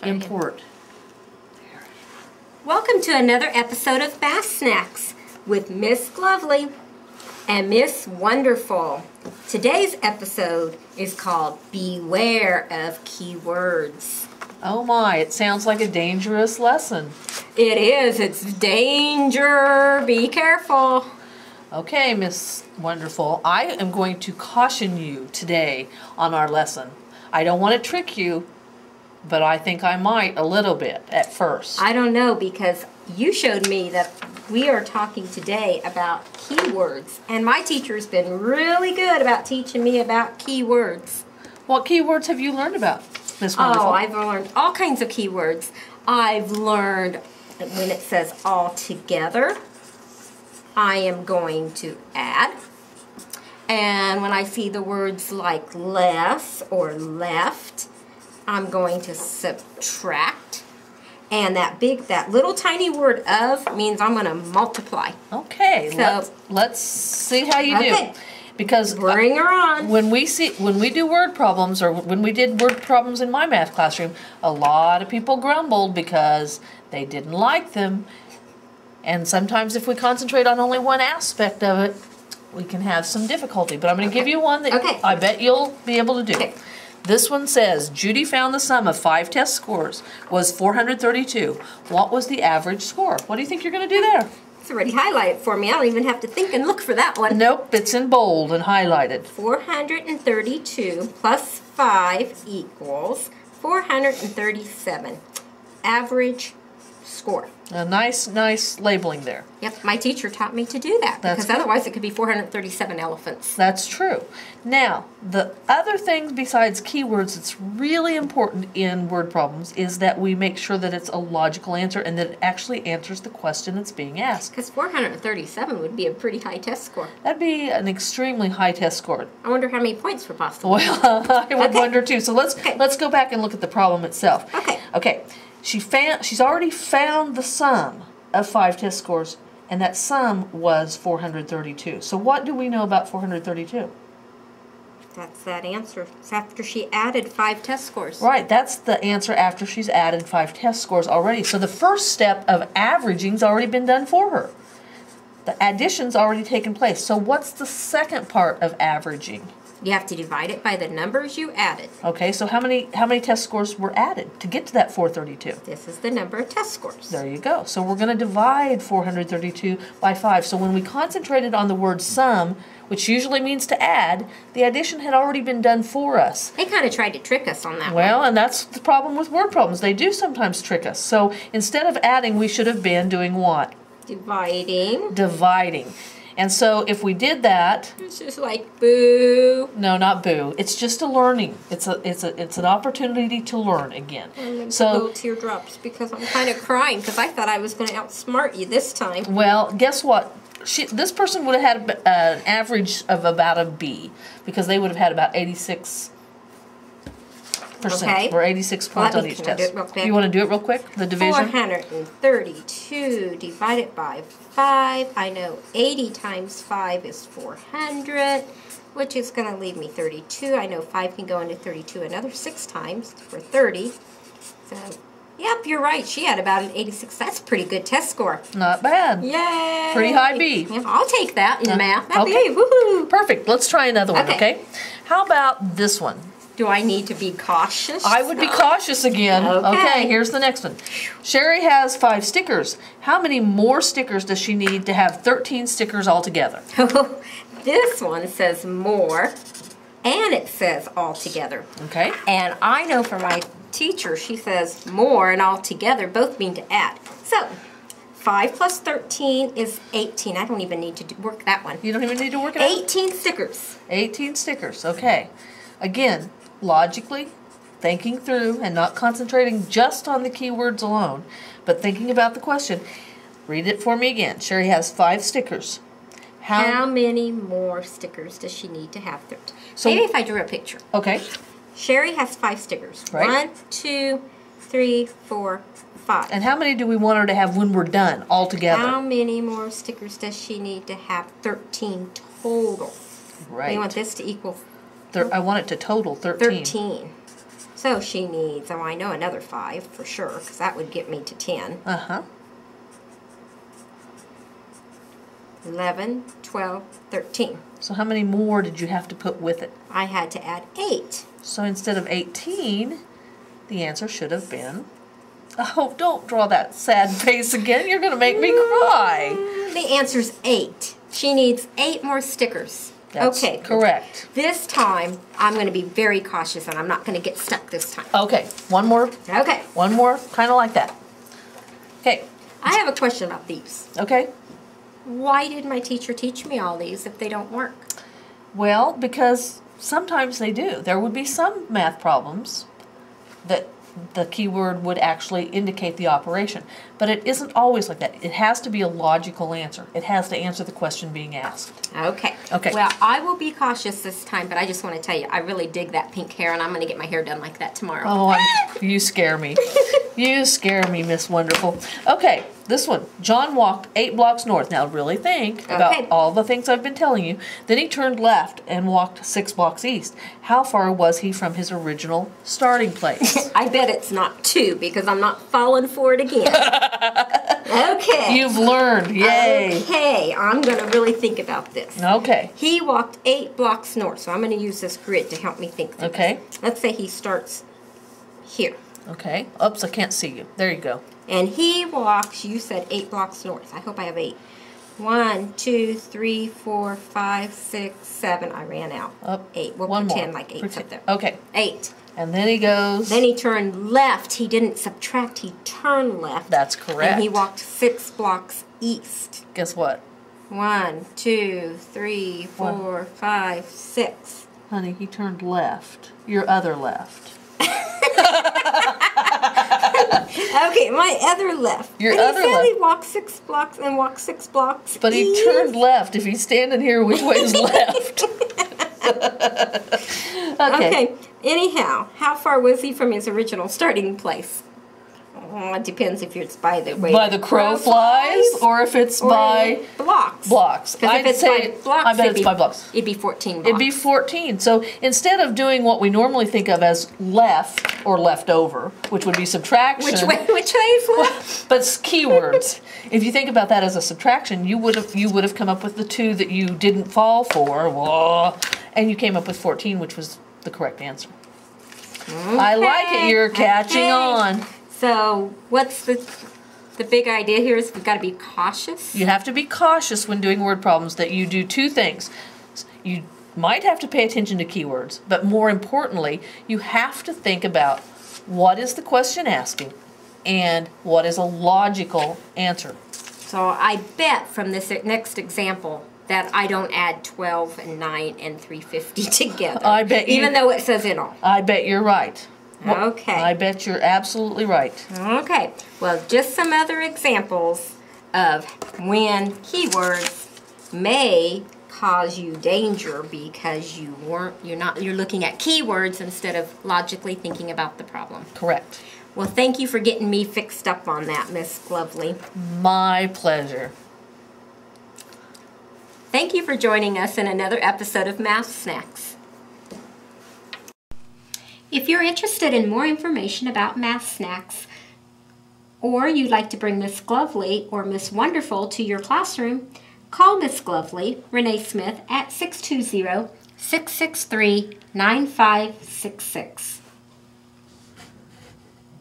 Try import. Again. Welcome to another episode of Bass Snacks with Miss Lovely and Miss Wonderful. Today's episode is called Beware of Keywords. Oh my, it sounds like a dangerous lesson. It is. It's danger. Be careful. Okay, Miss Wonderful, I am going to caution you today on our lesson. I don't want to trick you, but I think I might a little bit at first. I don't know, because you showed me that we are talking today about keywords, and my teacher's been really good about teaching me about keywords. What keywords have you learned about, Miss Wonderful? Oh, I've learned all kinds of keywords. I've learned when it says all together, I am going to add. And when I see the words like less or left, I'm going to subtract. And that little tiny word of means I'm going to multiply. Okay, So, let's see how you okay. do. Because Bring her on. when we do word problems, or when we did word problems in my math classroom, a lot of people grumbled because they didn't like them. And sometimes if we concentrate on only one aspect of it, we can have some difficulty. But I'm going to give you one that I bet you'll be able to do. Okay. This one says, Judy found the sum of 5 test scores was 432. What was the average score? What do you think you're going to do there? It's already highlighted for me. I don't even have to think and look for that one. Nope, it's in bold and highlighted. 432 plus 5 equals 437. Average score. A nice labeling there. Yep, my teacher taught me to do that, That's because good. otherwise it could be 437 elephants. That's true. Now, the other thing besides keywords that's really important in word problems is that we make sure that it's a logical answer and that it actually answers the question that's being asked. Because 437 would be a pretty high test score. That'd be an extremely high test score. I wonder how many points were possible. Well, I would Okay. wonder too. So let's go back and look at the problem itself. Okay. Okay. She's already found the sum of 5 test scores, and that sum was 432. So what do we know about 432? That's that answer. It's after she added 5 test scores. Right, that's the answer after she's added 5 test scores already. So the first step of averaging's already been done for her. The addition's already taken place. So what's the second part of averaging? You have to divide it by the numbers you added. Okay, so how many test scores were added to get to that 432? This is the number of test scores. There you go. So we're going to divide 432 by 5. So when we concentrated on the word sum, which usually means to add, the addition had already been done for us. They kind of tried to trick us on that one. Well, and that's the problem with word problems. They do sometimes trick us. So instead of adding, we should have been doing what? Dividing. Dividing. And so if we did that, It's just like boo. no, not boo. It's just a learning. It's an opportunity to learn again. Little So, teardrops, because I'm kind of crying because I thought I was going to outsmart you this time. well, guess what? This person would have had an average of about a B, because they would have had about 86%, Okay. or 86 points on each can I do test. it real quick? You want to do it real quick? The division? 432 divided by 5. I know 80 times 5 is 400, which is going to leave me 32. I know 5 can go into 32 another 6 times for 30. So, yep, you're right. She had about an 86. That's a pretty good test score. Not bad. Yay! Pretty high B. Yeah, I'll take that in math. That'd okay. be, woohoo! Perfect. Let's try another one, Okay. okay? How about this one? Do I need to be cautious? I would be cautious again. Okay. Here's the next one. Sherry has 5 stickers. How many more stickers does she need to have 13 stickers altogether? This one says more, and it says all together. Okay. And I know from my teacher, she says more and all together both mean to add. So, 5 plus 13 is 18. I don't even need to work that one. You don't even need to work it out? 18 stickers. 18 stickers. Okay. Again, logically, thinking through and not concentrating just on the keywords alone, but thinking about the question. Read it for me again. Sherry has 5 stickers. How many more stickers does she need to have? 13. So- Maybe if I drew a picture. Okay. Sherry has 5 stickers. Right. 1, 2, 3, 4, 5. And how many do we want her to have when we're done altogether? How many more stickers does she need to have? 13 total. Right. We want this to equal I want it to total 13. 13. So she needs, oh, I know another 5 for sure, because that would get me to 10. 11, 12, 13. So how many more did you have to put with it? I had to add 8. So instead of 18, the answer should have been... Oh, don't draw that sad face again. You're going to make me cry. The answer's 8. She needs 8 more stickers. That's okay. correct. This time, I'm going to be very cautious and I'm not going to get stuck this time. Okay, one more. Okay. One more, kind of like that. Okay. I have a question about these. Okay. Why did my teacher teach me all these if they don't work? Well, because sometimes they do. There would be some math problems that the keyword would actually indicate the operation. But it isn't always like that. It has to be a logical answer. It has to answer the question being asked. Okay. Okay. Well, I will be cautious this time, but I just want to tell you, I really dig that pink hair, and I'm going to get my hair done like that tomorrow. Oh, you scare me. You scare me, Miss Wonderful. Okay, this one. John walked 8 blocks north. Now, really think about all the things I've been telling you. Then he turned left and walked 6 blocks east. How far was he from his original starting place? I bet it's not 2 because I'm not falling for it again. Okay. You've learned. Yay. Okay, I'm going to really think about this. Okay. He walked 8 blocks north, so I'm going to use this grid to help me think through Okay. this. Let's say he starts here. Okay. Oops, I can't see you. There you go. And he walks, you said 8 blocks north. I hope I have 8. 1, 2, 3, 4, 5, 6, 7. I ran out. Up. 8. We'll One pretend more. like 8's up there. Okay. 8. And then he goes. Then he turned left. He didn't subtract. He turned left. That's correct. And he walked 6 blocks east. Guess what? 1, 2, 3, 4, 5, 6. Honey, he turned left. Your other left. Okay, my other left. Your but other he said left. he walked 6 blocks and walked 6 blocks But he east. turned left. If he's standing here, which way is left? Okay. Anyhow, how far was he from his original starting place? Oh, it depends if it's by the way By the crow flies, or if it's by blocks. blocks. Because if I'd it's say, by blocks, I bet it's by blocks. It'd be 14 blocks. It'd be 14. So instead of doing what we normally think of as left or leftover, which would be subtraction. Which way is left? But it's keywords. If you think about that as a subtraction, you would have come up with the 2 that you didn't fall for. Whoa, and you came up with 14, which was the correct answer. Okay. I like it. You're catching on. So what's the big idea here is we've got to be cautious. You have to be cautious when doing word problems that you do 2 things. You might have to pay attention to keywords, but more importantly, you have to think about what is the question asking and what is a logical answer. So I bet from this next example that I don't add 12 and 9 and 350 together. I bet you. Even though it says in all. I bet you're right. Okay. I bet you're absolutely right. Okay. Well, just some other examples of when keywords may cause you danger because you're looking at keywords instead of logically thinking about the problem. Correct. Well, thank you for getting me fixed up on that, Miss Lovely. My pleasure. Thank you for joining us in another episode of Math Snacks. If you're interested in more information about Math Snacks, or you'd like to bring Miss Glovely or Miss Wonderful to your classroom, call Miss Glovely, Renee Smith, at 620-663-9566.